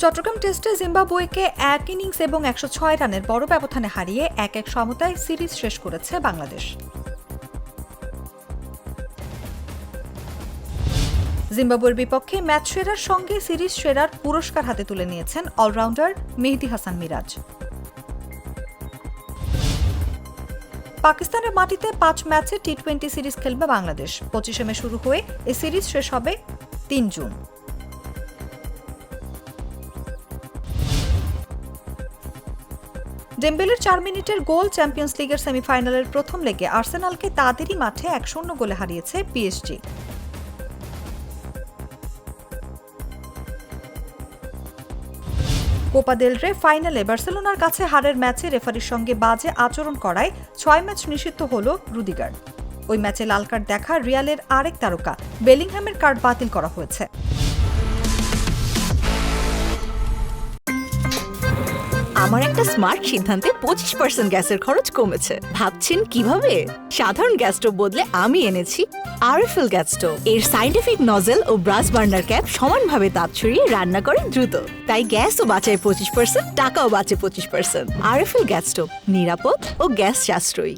চট্টগ্রাম টেস্টে জিম্বাবুয়েকে ১ ইনিংস এবং ১০৬ রানের বড় ব্যবধানে হারিয়ে ১-১ সমতায় সিরিজ শেষ করেছে বাংলাদেশ। জিম্বাবুয়ের বিপক্ষে ম্যাচ সেরার সঙ্গে সিরিজ সেরার পুরস্কার হাতে তুলে নিয়েছেন অলরাউন্ডার মেহেদী হাসান মিরাজ। পাকিস্তানের মাটিতে ৫ ম্যাচে টি-20 সিরিজ খেলবে বাংলাদেশ। ২৫ মে শুরু হয়ে এই সিরিজ শেষ হবে ৩ জুন। ডেম্বেলের ৪ মিনিটের গোল চ্যাম্পিয়ন্স লিগের সেমিফাইনালের প্রথম লেগে আর্সেনালকে তাদেরই মাঠে ১-০ গোলে হারিয়েছে পিএসজি। কোপা দেল রে ফাইনালে বার্সেলোনার কাছে হারের ম্যাচে রেফারির সঙ্গে বাজে আচরণ করায় ৬ ম্যাচ নিষিদ্ধ হল রুদিগার। ওই ম্যাচে লাল কার্ড দেখা রিয়ালের আরেক তারকা বেলিংহ্যামের কার্ড বাতিল করা হয়েছে। আমার একটা স্মার্ট সিদ্ধান্তে 25% গ্যাসের খরচ কমেছে। ভাবছেন কিভাবে? সাধারণ গ্যাস স্টোভ বদলে আমি এনেছি আরএফএল গ্যাস স্টোভ। এর সাইন্টিফিক নজল ও ব্রাস বার্নার ক্যাপ সমানভাবে তাপ ছড়িয়ে রান্না করে দ্রুত, তাই গ্যাসও বাঁচায় 25%, টাকাও বাঁচে 25%। আরএফএল গ্যাস স্টোভ নিরাপদ ও গ্যাস সাশ্রয়ী।